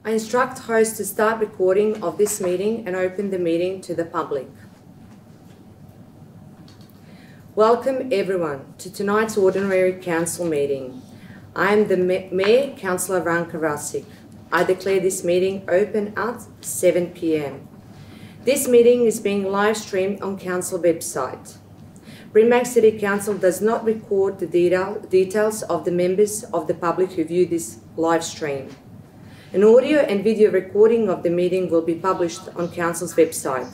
I instruct hosts to start recording of this meeting and open the meeting to the public. Welcome everyone to tonight's Ordinary Council meeting. I am the Mayor, Councillor Ranka Rasik. I declare this meeting open at 7 p.m. This meeting is being live streamed on Council website. Brimbank City Council does not record the details of the members of the public who view this live stream. An audio and video recording of the meeting will be published on Council's website.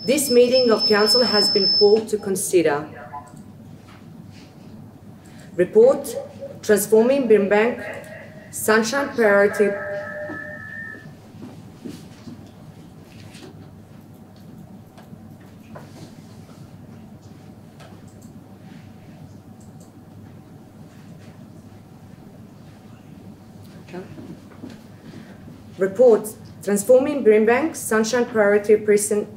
This meeting of Council has been called to consider report transforming Brimbank Sunshine Priority Report Transforming Brimbank Sunshine Priority Precinct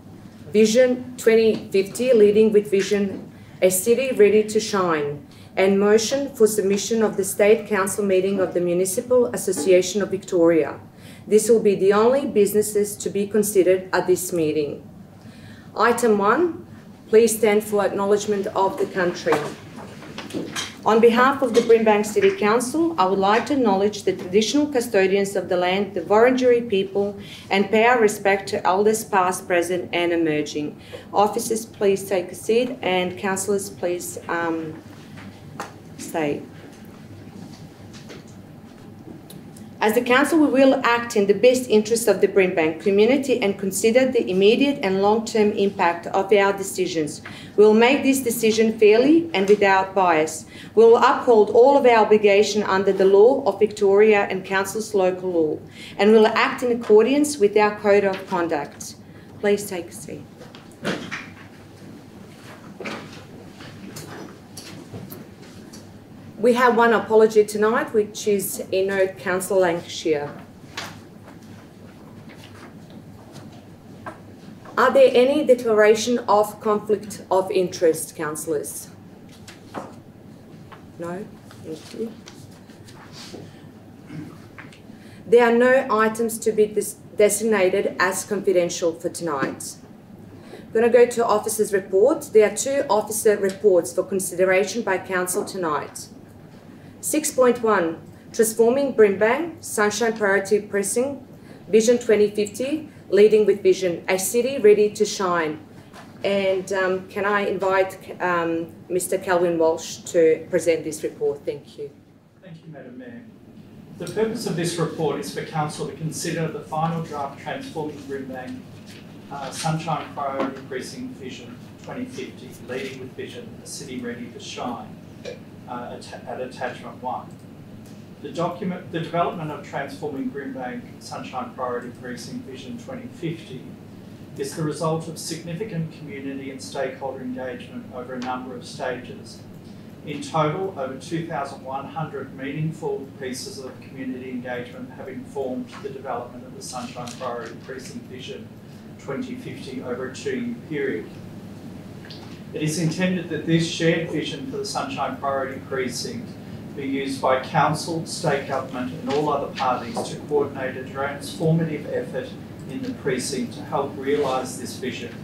Vision 2050 Leading with Vision, a City Ready to Shine, and motion for submission of the State Council meeting of the Municipal Association of Victoria. This will be the only businesses to be considered at this meeting. Item 1, please stand for acknowledgement of the country. On behalf of the Brimbank City Council, I would like to acknowledge the traditional custodians of the land, the Wurundjeri people, and pay our respect to elders past, present and emerging. Officers, please take a seat, and councillors, please stay. As the Council, we will act in the best interest of the Brimbank community and consider the immediate and long-term impact of our decisions. We will make this decision fairly and without bias. We will uphold all of our obligations under the law of Victoria and Council's local law, and we will act in accordance with our Code of Conduct. Please take a seat. We have one apology tonight, which is in Councillor Lancashire. Are there any declaration of conflict of interest, councillors? No? Thank you. There are no items to be designated as confidential for tonight. I'm going to go to officers' reports. There are 2 officer reports for consideration by Council tonight. 6.1, Transforming Brimbank Sunshine Priority Precinct Vision 2050, Leading with Vision, a City Ready to Shine. And can I invite Mr. Calvin Walsh to present this report? Thank you. Thank you, Madam Mayor. The purpose of this report is for Council to consider the final draft Transforming Brimbank Sunshine Priority Precinct Vision 2050, Leading with Vision, a City Ready to Shine. At Attachment 1. The development of Transforming Brimbank Sunshine Priority Precinct Vision 2050 is the result of significant community and stakeholder engagement over a number of stages. In total, over 2,100 meaningful pieces of community engagement have informed the development of the Sunshine Priority Precinct Vision 2050 over a 2-year period. It is intended that this shared vision for the Sunshine Priority Precinct be used by Council, State Government and all other parties to coordinate a transformative effort in the precinct to help realise this vision,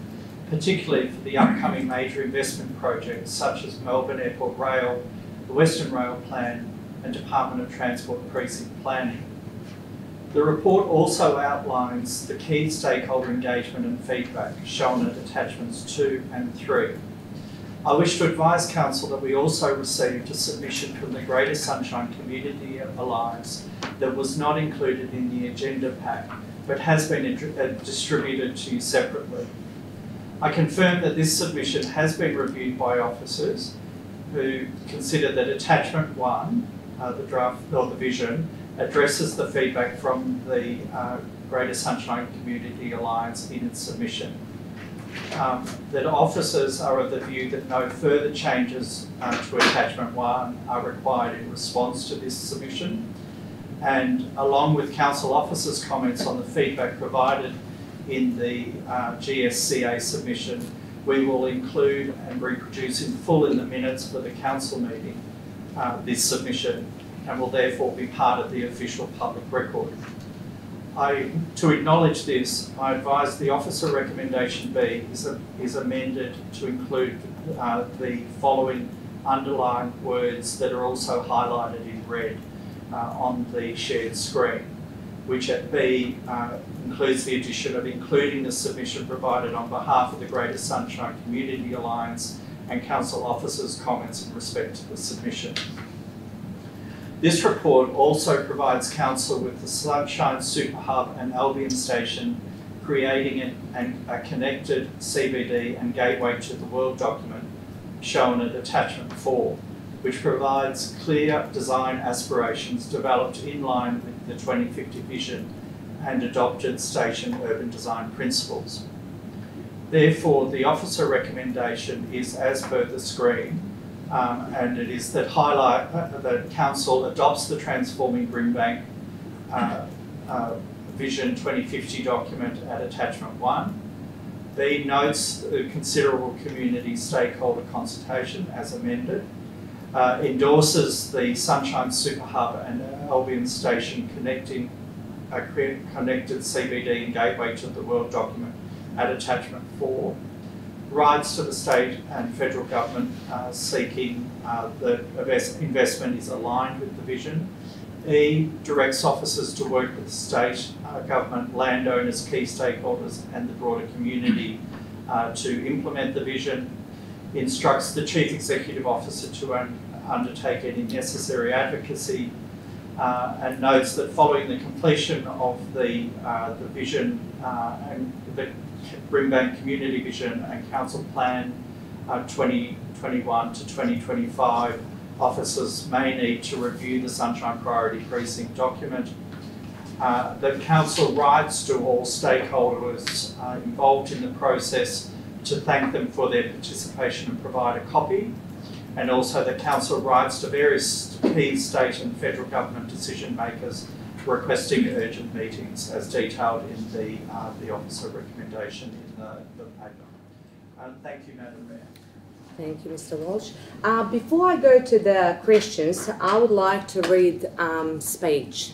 particularly for the upcoming major investment projects such as Melbourne Airport Rail, the Western Rail Plan and Department of Transport Precinct Planning. The report also outlines the key stakeholder engagement and feedback shown at attachments 2 and 3. I wish to advise Council that we also received a submission from the Greater Sunshine Community Alliance that was not included in the agenda pack, but has been distributed to you separately. I confirm that this submission has been reviewed by officers who consider that attachment 1, the draft or the vision, addresses the feedback from the Greater Sunshine Community Alliance in its submission. That officers are of the view that no further changes to attachment 1 are required in response to this submission, and along with Council officers' comments on the feedback provided in the GSCA submission, we will include and reproduce in full in the minutes for the Council meeting this submission, and will therefore be part of the official public record. To acknowledge this, I advise the officer recommendation B is amended to include the following underlined words that are also highlighted in red on the shared screen, which at B includes the addition of including the submission provided on behalf of the Greater Sunshine Community Alliance and council officers' comments in respect to the submission. This report also provides council with the Sunshine Super Hub and Albion Station, creating a connected CBD and gateway to the world document shown at attachment 4, which provides clear design aspirations developed in line with the 2050 vision and adopted station urban design principles. Therefore, the officer recommendation is as per the screen, and it is that that council adopts the Transforming Brimbank Vision 2050 document at attachment 1. B, notes the considerable community stakeholder consultation as amended. Endorses the Sunshine Super Hub and Albion Station connecting a connected CBD and gateway to the world document at attachment 4. Writes to the state and federal government seeking that investment is aligned with the vision. E, directs officers to work with the state government, landowners, key stakeholders and the broader community to implement the vision. Instructs the Chief Executive Officer to undertake any necessary advocacy and notes that following the completion of the vision and the Brimbank Community Vision and Council Plan 2021 to 2025, officers may need to review the Sunshine Priority Precinct document. The Council writes to all stakeholders involved in the process to thank them for their participation and provide a copy. And also the Council writes to various key state and federal government decision makers requesting urgent meetings as detailed in the officer recommendation in the paper. Thank you, Madam Mayor. Thank you, Mr. Walsh. Before I go to the questions, I would like to read speech.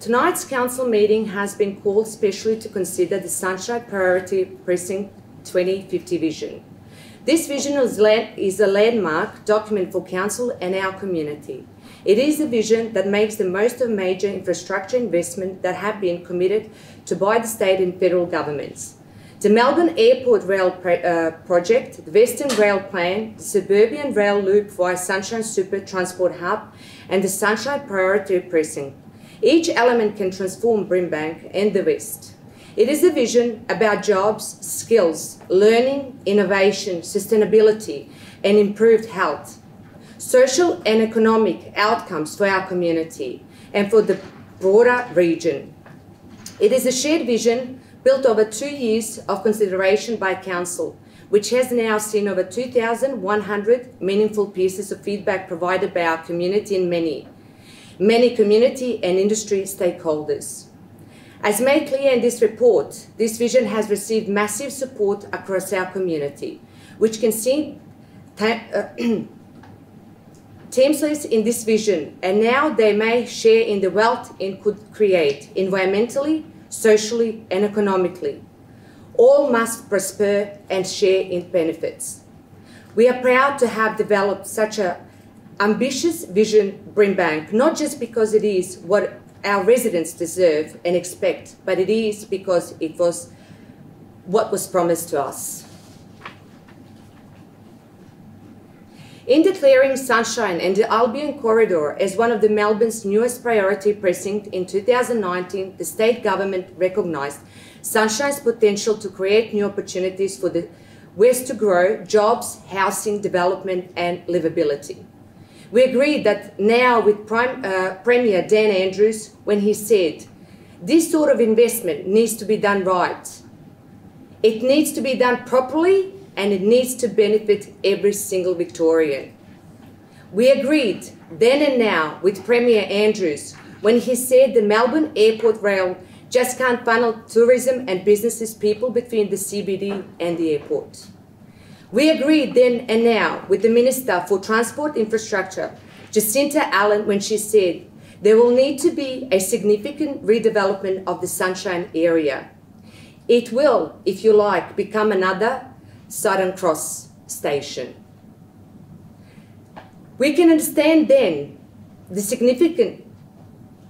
Tonight's council meeting has been called specially to consider the Sunshine Priority Precinct 2050 vision. This vision is a landmark document for council and our community. It is a vision that makes the most of major infrastructure investment that have been committed to by the state and federal governments. The Melbourne Airport Rail Project, the Western Rail Plan, the Suburban Rail Loop via Sunshine Super Transport Hub, and the Sunshine Priority Precinct. Each element can transform Brimbank and the West. It is a vision about jobs, skills, learning, innovation, sustainability, and improved health, social and economic outcomes for our community and for the broader region. It is a shared vision built over 2 years of consideration by Council, which has now seen over 2,100 meaningful pieces of feedback provided by our community and many community and industry stakeholders. As made clear in this report, this vision has received massive support across our community, which can see teamless in this vision, and now they may share in the wealth it could create environmentally, socially, and economically. All must prosper and share in benefits. We are proud to have developed such an ambitious vision, Brimbank, not just because it is what our residents deserve and expect, but it is because it was what was promised to us. In declaring Sunshine and the Albion Corridor as one of the Melbourne's newest priority precinct in 2019, the state government recognised Sunshine's potential to create new opportunities for the West to grow, jobs, housing, development and livability. We agreed that now with Premier Dan Andrews when he said, this sort of investment needs to be done right. It needs to be done properly and it needs to benefit every single Victorian. We agreed then and now with Premier Andrews when he said the Melbourne Airport Rail just can't funnel tourism and businesses people between the CBD and the airport. We agreed then and now with the Minister for Transport Infrastructure, Jacinta Allen, when she said There will need to be a significant redevelopment of the Sunshine area. It will, if you like, become another Southern Cross station. We can understand then the significant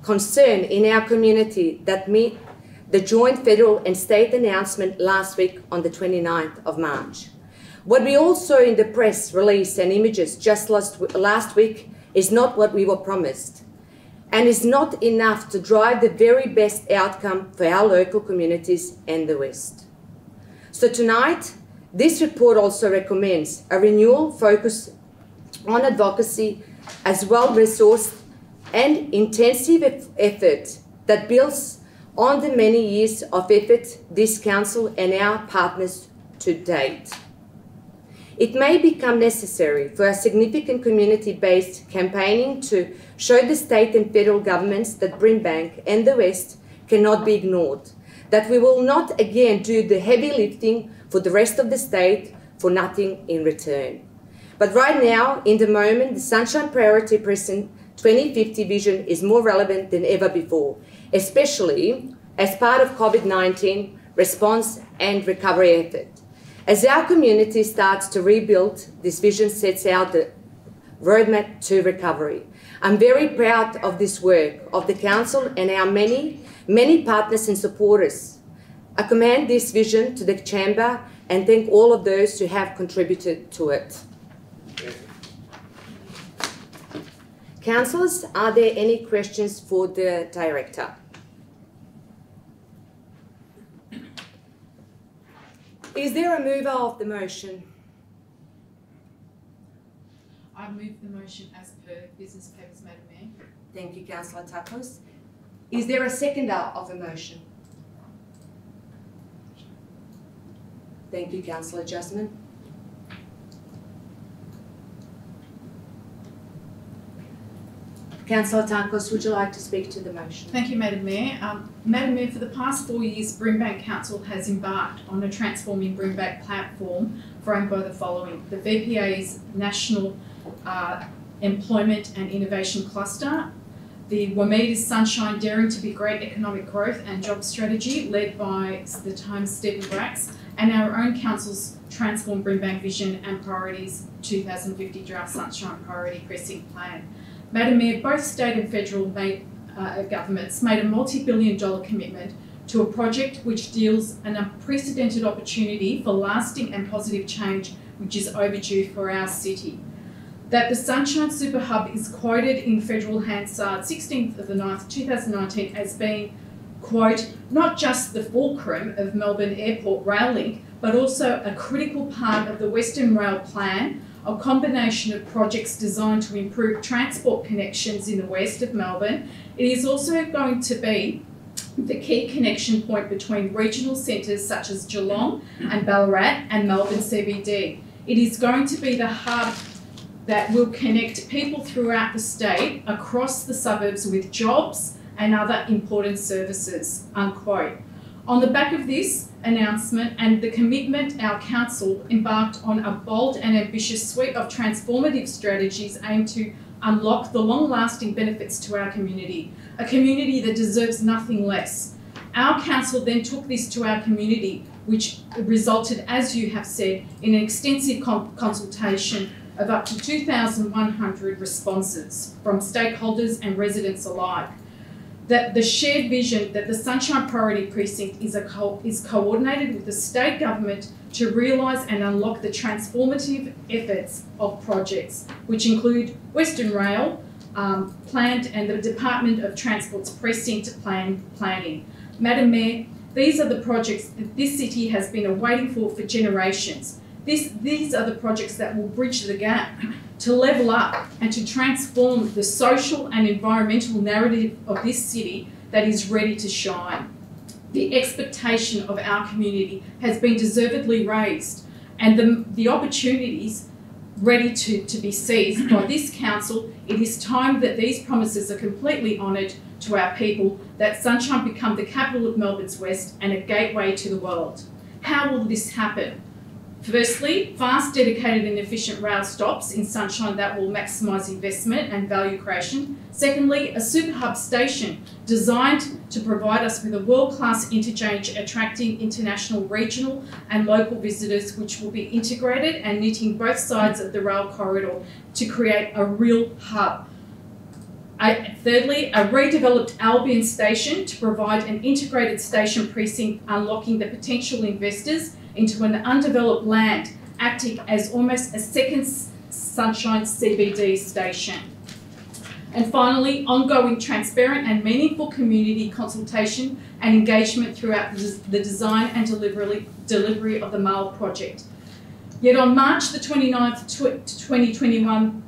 concern in our community that meet the joint federal and state announcement last week on the 29th of March. What we all saw in the press release and images just last week is not what we were promised, and is not enough to drive the very best outcome for our local communities and the West. So tonight, this report also recommends a renewal focus on advocacy as well-resourced and intensive effort that builds on the many years of effort this Council and our partners to date. It may become necessary for a significant community-based campaigning to show the state and federal governments that Brimbank and the West cannot be ignored, that we will not again do the heavy lifting for the rest of the state for nothing in return. But right now, in the moment, the Sunshine Priority Precinct 2050 vision is more relevant than ever before, especially as part of COVID-19 response and recovery effort. As our community starts to rebuild, this vision sets out the roadmap to recovery. I'm very proud of this work of the Council and our many partners and supporters. I commend this vision to the Chamber and thank all of those who have contributed to it. Councillors, are there any questions for the Director? Is there a mover of the motion? I move the motion as per business papers, Madam Mayor. Thank you, Councillor Takos. Is there a seconder of the motion? Thank you, Councillor Jasmine. Councillor Takos, would you like to speak to the motion? Thank you, Madam Mayor. Madam Mayor, for the past 4 years, Brimbank Council has embarked on a Transforming Brimbank platform framed by the following: the VPA's National Employment and Innovation Cluster, the Wameda's Sunshine Daring to be Great Economic Growth and Job Strategy, led by the Times' Stephen Brax, and our own Council's Transform Brimbank Vision and Priorities 2050 Draft Sunshine Priority Precinct Plan. Madam Mayor, both state and federal governments made a multi-billion-dollar commitment to a project which deals an unprecedented opportunity for lasting and positive change which is overdue for our city. That the Sunshine Super Hub is quoted in Federal Hansard 16th of the 9th, 2019 as being, quote, not just the fulcrum of Melbourne Airport rail link, but also a critical part of the Western Rail Plan, a combination of projects designed to improve transport connections in the west of Melbourne. It is also going to be the key connection point between regional centres such as Geelong and Ballarat and Melbourne CBD. It is going to be the hub that will connect people throughout the state across the suburbs with jobs and other important services, unquote. On the back of this announcement and the commitment, our council embarked on a bold and ambitious suite of transformative strategies aimed to unlock the long-lasting benefits to our community, a community that deserves nothing less. Our council then took this to our community, which resulted, as you have said, in an extensive consultation of up to 2,100 responses from stakeholders and residents alike. That the shared vision that the Sunshine Priority Precinct is coordinated with the state government to realise and unlock the transformative efforts of projects, which include Western Rail, planned, and the Department of Transport's precinct planning. Madam Mayor, these are the projects that this city has been awaiting for generations. These are the projects that will bridge the gap to level up and to transform the social and environmental narrative of this city that is ready to shine. The expectation of our community has been deservedly raised, and the opportunities ready to be seized by this council. It is time that these promises are completely honoured to our people, that Sunshine become the capital of Melbourne's West and a gateway to the world. How will this happen? Firstly, fast, dedicated and efficient rail stops in Sunshine that will maximise investment and value creation. Secondly, a super hub station designed to provide us with a world-class interchange attracting international, regional and local visitors, which will be integrated and knitting both sides of the rail corridor to create a real hub. Thirdly, a redeveloped Albion station to provide an integrated station precinct, unlocking the potential investors into an undeveloped land, acting as almost a second Sunshine CBD station. And finally, ongoing transparent and meaningful community consultation and engagement throughout the design and delivery of the MAL project. Yet on March the 29th, 2021,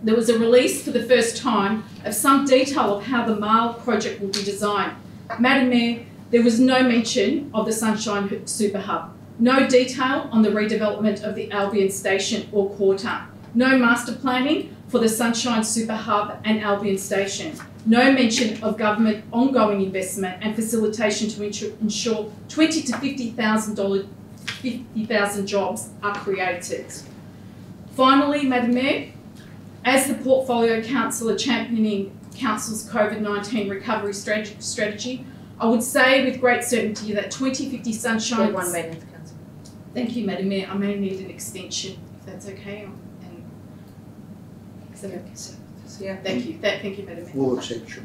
there was a release for the first time of some detail of how the MAL project will be designed. Madam Mayor, there was no mention of the Sunshine Super Hub, no detail on the redevelopment of the Albion Station or Quarter, no master planning for the Sunshine Super Hub and Albion Station, no mention of government ongoing investment and facilitation to ensure $20,000 to $50,000 jobs are created. Finally, Madam Mayor, as the Portfolio Councillor championing Council's COVID-19 recovery strategy, I would say with great certainty that 2050 Sunshine... 1 minute, Councillor. Thank you, Madam Mayor. I may need an extension, if that's okay. Is that okay? Yeah. Thank you. Thank you, Madam Mayor. We'll accept you.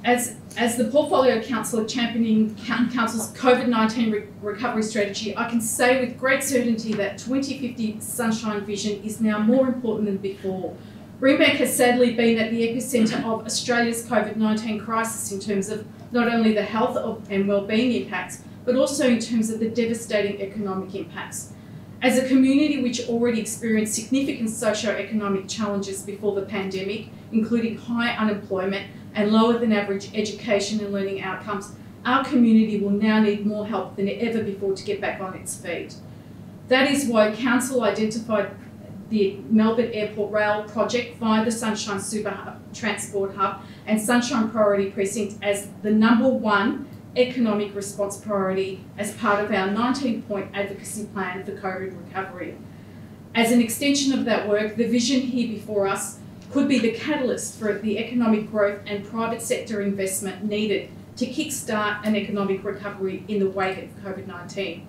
As the Portfolio Councillor championing Council's COVID-19 recovery strategy, I can say with great certainty that 2050 Sunshine Vision is now more important than before. Brimbank has sadly been at the epicentre of Australia's COVID-19 crisis in terms of not only the health and wellbeing impacts, but also in terms of the devastating economic impacts. As a community which already experienced significant socio-economic challenges before the pandemic, including high unemployment and lower than average education and learning outcomes, our community will now need more help than ever before to get back on its feet. That is why Council identified the Melbourne Airport Rail project via the Sunshine Super Transport Hub and Sunshine Priority Precinct as the #1 economic response priority as part of our 19-point advocacy plan for COVID recovery. As an extension of that work, the vision here before us could be the catalyst for the economic growth and private sector investment needed to kickstart an economic recovery in the wake of COVID-19.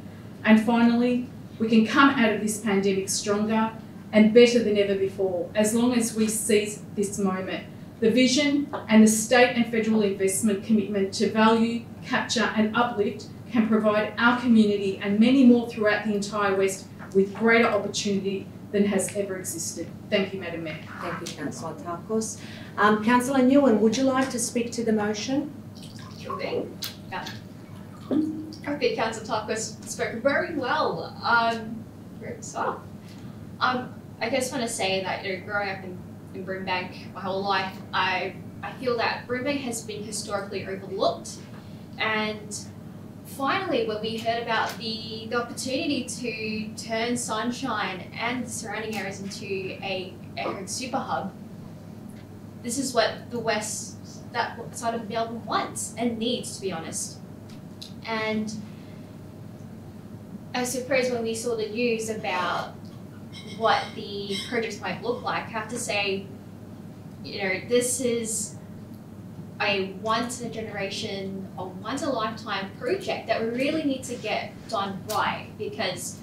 And finally, we can come out of this pandemic stronger and better than ever before, as long as we seize this moment. The vision and the state and federal investment commitment to value, capture and uplift can provide our community and many more throughout the entire West with greater opportunity than has ever existed. Thank you, Madam Mayor. Thank you, Councillor Tarkos. Councillor Nguyen, would you like to speak to the motion? Sure thing. Yeah. I think Councillor Tarkos spoke very well. Great stuff. I just want to say that, growing up in Brimbank my whole life, I feel that Brimbank has been historically overlooked, and finally when we heard about the opportunity to turn Sunshine and the surrounding areas into a super hub, this is what that side of Melbourne wants and needs, to be honest. And I suppose when we saw the news about what the projects might look like, I have to say, this is a once-in-a-generation, a once-in-a-lifetime project that we really need to get done right, because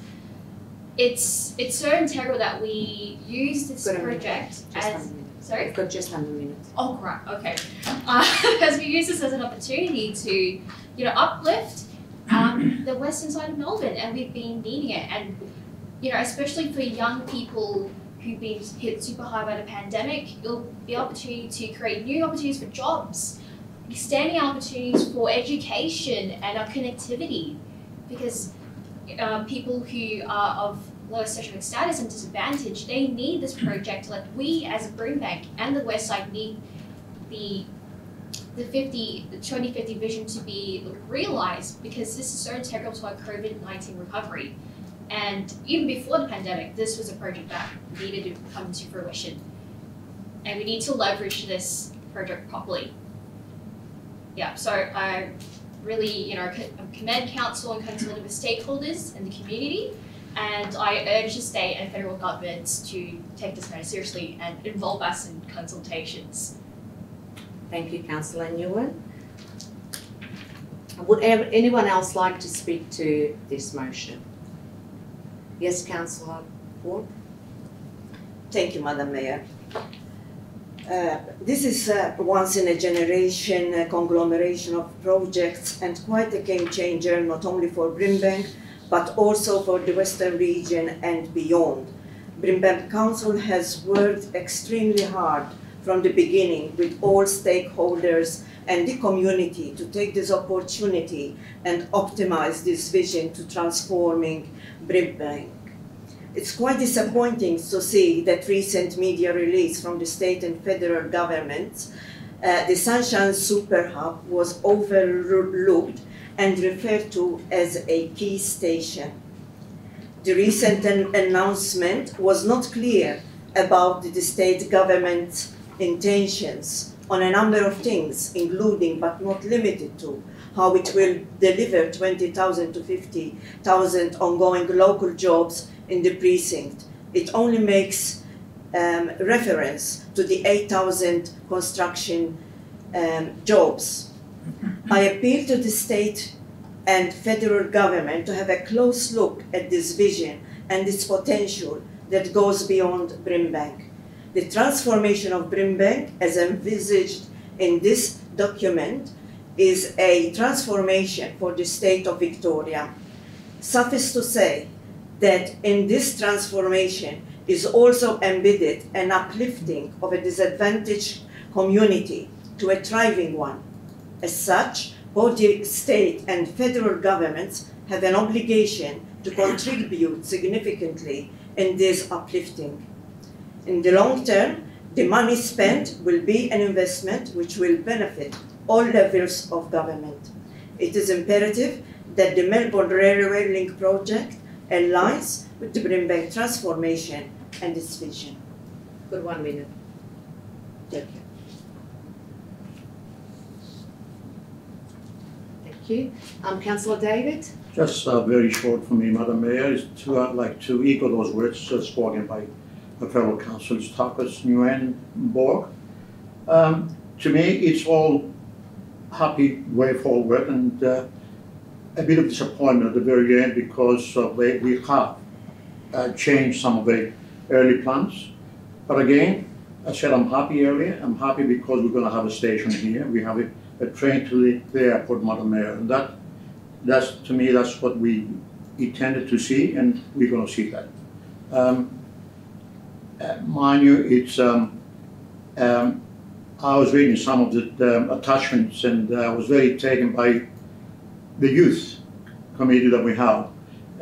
it's so integral that we use this project as... Sorry? We've got just under a minute. Oh, right, okay. Because we use this as an opportunity to, uplift the western side of Melbourne, and we've been needing it. And, especially for young people who've been hit super hard by the pandemic, it'll be an opportunity to create new opportunities for jobs, extending our opportunities for education and our connectivity, because people who are of lower socioeconomic status and disadvantage, they need this project like we as a Brimbank and the West Side need the 2050 vision to be realised, because this is so integral to our COVID-19 recovery. And even before the pandemic, this was a project that needed to come to fruition. And we need to leverage this project properly. Yeah, so really, commend council and consulting with stakeholders and the community. And I urge the state and federal governments to take this matter seriously and involve us in consultations. Thank you, Councillor Nguyen. Would anyone else like to speak to this motion? Yes, Councillor Ward. Thank you, Madam Mayor. This is a once-in-a-generation conglomeration of projects and quite a game changer, not only for Brimbank, but also for the Western region and beyond. Brimbank Council has worked extremely hard from the beginning with all stakeholders and the community to take this opportunity and optimize this vision to transforming Brimbank. It's quite disappointing to see that recent media release from the state and federal governments, the Sunshine Super Hub was overlooked and referred to as a key station. The recent announcement was not clear about the state government's intentions on a number of things, including but not limited to how it will deliver 20,000 to 50,000 ongoing local jobs in the precinct. It only makes reference to the 8,000 construction jobs. I appeal to the state and federal government to have a close look at this vision and its potential that goes beyond Brimbank. The transformation of Brimbank, as envisaged in this document, is a transformation for the state of Victoria. Suffice to say that in this transformation is also embedded an uplifting of a disadvantaged community to a thriving one. As such, both the state and federal governments have an obligation to contribute significantly in this uplifting. In the long term, the money spent will be an investment which will benefit all levels of government. It is imperative that the Melbourne Railway Link project aligns with the Brimbank transformation and its vision. Good 1 minute. Thank you. Thank you. Councillor David. Just very short for me, Madam Mayor, is to like to echo those words spoken by the fellow councillors Takis, Nguyen, Borg. To me, it's all happy way forward and a bit of disappointment at the very end because we have changed some of the early plans. But again, I said I'm happy earlier. I'm happy because we're going to have a station here. We have a train to the airport, Madam Mayor, and that's to me that's what we intended to see, and we're going to see that. Mind you, it's I was reading some of the attachments, and I was very taken by the youth committee that we have.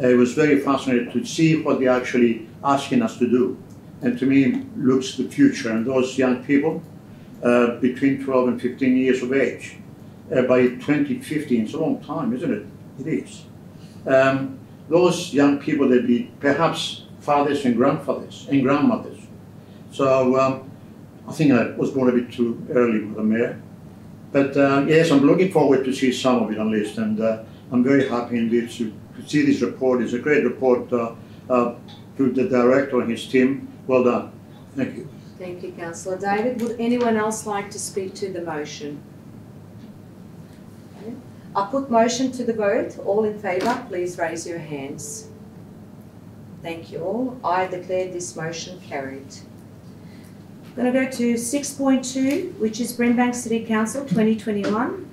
It was very fascinating to see what they're actually asking us to do, and to me looks the future. And those young people between 12 and 15 years of age, by 2050, it's a long time, isn't it? It is. Those young people, they'll be perhaps fathers and grandfathers and grandmothers. So I think I was born a bit too early, Madam Mayor. But yes, I'm looking forward to see some of it at least, and I'm very happy indeed to see this report. It's a great report to the director and his team. Well done. Thank you. Thank you, Councillor David. Would anyone else like to speak to the motion? Okay. I put motion to the vote. All in favour, please raise your hands. Thank you all. I declare this motion carried. I'm going to go to 6.2, which is Brimbank City Council 2021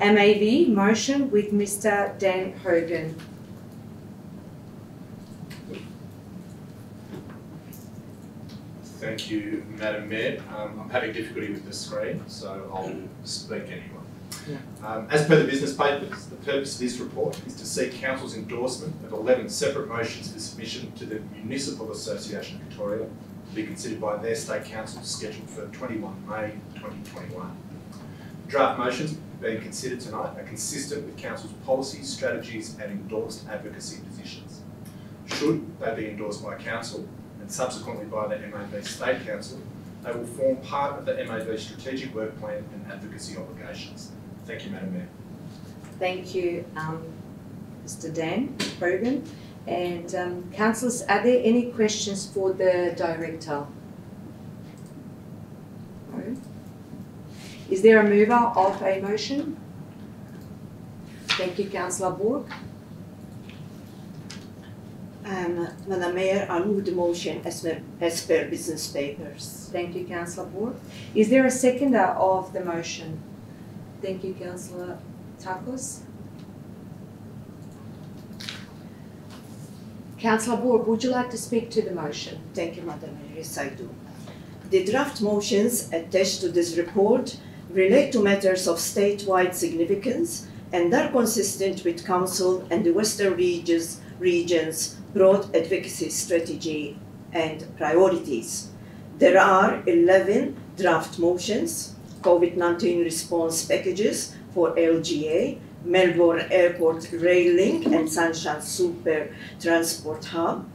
MAV motion with Mr. Dan Hogan. Thank you, Madam Mayor. I'm having difficulty with the screen, so I'll speak anyway. Yeah. As per the business papers, the purpose of this report is to seek Council's endorsement of 11 separate motions for submission to the Municipal Association of Victoria to be considered by their State Council scheduled for 21 May 2021. Draft motions being considered tonight are consistent with Council's policies, strategies and endorsed advocacy positions. Should they be endorsed by Council and subsequently by the MAV State Council, they will form part of the MAV strategic work plan and advocacy obligations. Thank you, Madam Mayor. Thank you, Mr. Dan Hogan. And councillors, are there any questions for the director? No. Is there a mover of a motion? Thank you, Councillor Borg. Madam Mayor, I move the motion as per business papers. Thank you, Councillor Borg. Is there a seconder of the motion? Thank you, Councillor Takos. Councillor Borg, would you like to speak to the motion? Thank you, Madam Mayor. Yes, I do. The draft motions attached to this report relate to matters of statewide significance and are consistent with Council and the Western region's broad advocacy strategy and priorities. There are 11 draft motions, COVID-19 response packages for LGA, Melbourne Airport Rail Link and Sunshine Super Transport Hub,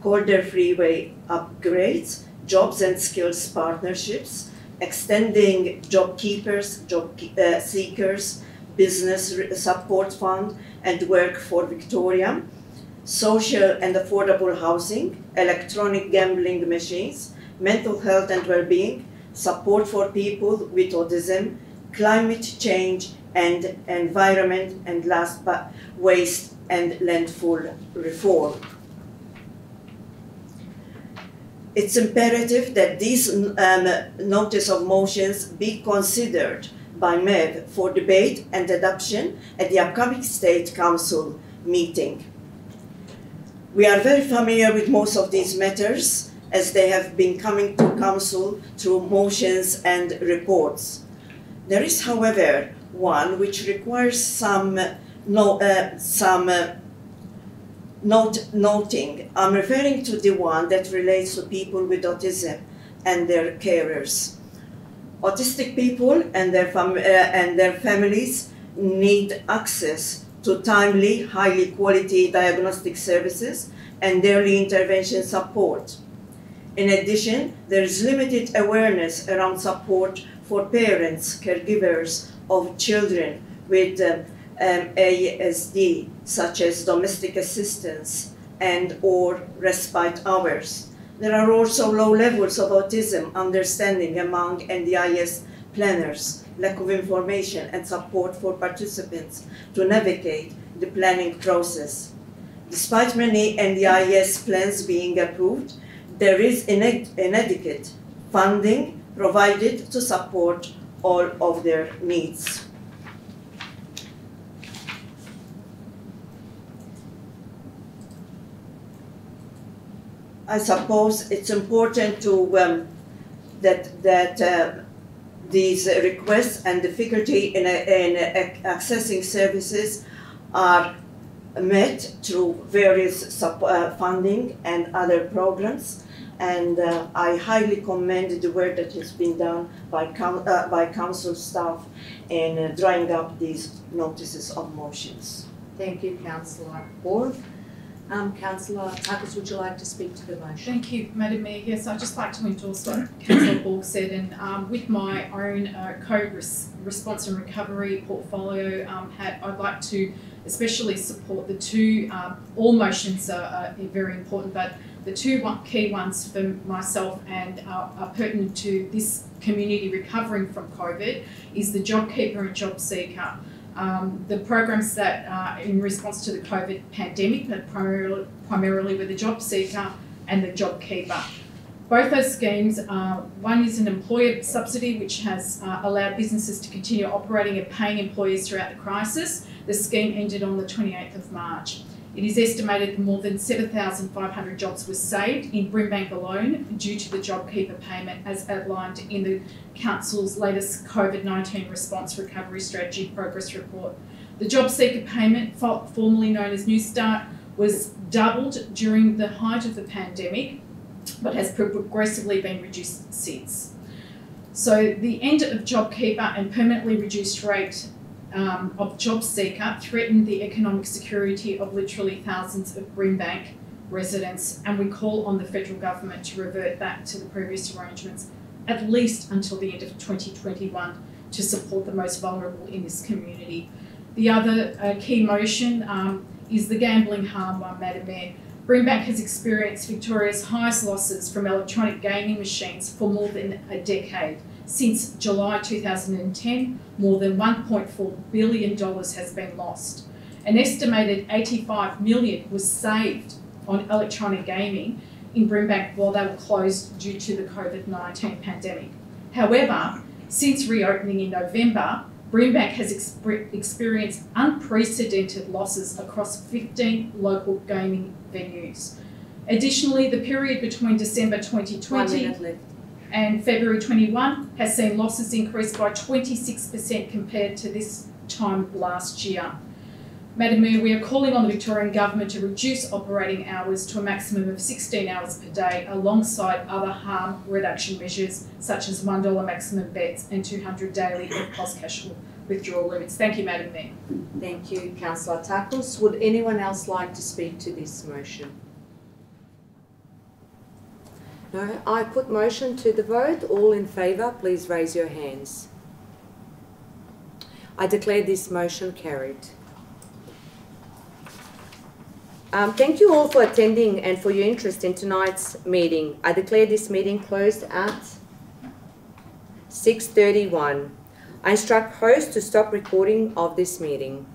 Calder Freeway upgrades, jobs and skills partnerships, extending job keepers, seekers, business support fund and work for Victoria, social and affordable housing, electronic gambling machines, mental health and well-being, support for people with autism, climate change and environment, and last but waste and landfill reform. It's imperative that these notice of motions be considered by MEV for debate and adoption at the upcoming State Council meeting. We are very familiar with most of these matters as they have been coming to Council through motions and reports. There is, however, one which requires some noting. I'm referring to the one that relates to people with autism and their carers. Autistic people and their families need access to timely, highly quality diagnostic services and early intervention support. In addition, there is limited awareness around support for parents, caregivers of children with ASD, such as domestic assistance and or respite hours. There are also low levels of autism understanding among NDIS planners, lack of information and support for participants to navigate the planning process. Despite many NDIS plans being approved, there is inadequate funding provided to support all of their needs. I suppose it's important to that these requests and difficulty in accessing services are met through various funding and other programs, and I highly commend the work that has been done by council staff in drawing up these notices of motions. Thank you, Councillor Borg. Councillor Takis, would you like to speak to the motion? Thank you, Madam Mayor. Yes, I'd just like to endorse what Councillor Borg said, and with my own COVID response and recovery portfolio hat, I'd like to especially support the two, all motions are very important, but the two key ones for myself and are pertinent to this community recovering from COVID is the JobKeeper and JobSeeker. The programs that are in response to the COVID pandemic, but primarily were the JobSeeker and the JobKeeper. Both those schemes, one is an employer subsidy which has allowed businesses to continue operating and paying employees throughout the crisis. The scheme ended on the 28th of March. It is estimated that more than 7,500 jobs were saved in Brimbank alone due to the JobKeeper payment as outlined in the Council's latest COVID-19 response recovery strategy progress report. The JobSeeker payment, formerly known as New Start, was doubled during the height of the pandemic, but has progressively been reduced since. So the end of JobKeeper and permanently reduced rate of JobSeeker threatened the economic security of literally thousands of Brimbank residents, and we call on the federal government to revert back to the previous arrangements at least until the end of 2021 to support the most vulnerable in this community. The other key motion is the gambling harm one, Madam Mayor. Brimbank has experienced Victoria's highest losses from electronic gaming machines for more than a decade. Since July 2010, more than $1.4 billion has been lost. An estimated $85 million was saved on electronic gaming in Brimbank while they were closed due to the COVID-19 pandemic. However, since reopening in November, Brimbank has experienced unprecedented losses across 15 local gaming venues. Additionally, the period between December 2020 and February 21 has seen losses increase by 26% compared to this time last year. Madam Mayor, we are calling on the Victorian Government to reduce operating hours to a maximum of 16 hours per day, alongside other harm reduction measures such as $1 maximum bets and 200 daily post cash withdrawal limits. Thank you, Madam Mayor. Thank you, Councillor Takos. Would anyone else like to speak to this motion? No, I put motion to the vote. All in favour, please raise your hands. I declare this motion carried. Thank you all for attending and for your interest in tonight's meeting. I declare this meeting closed at 6:31. I instruct host to stop recording of this meeting.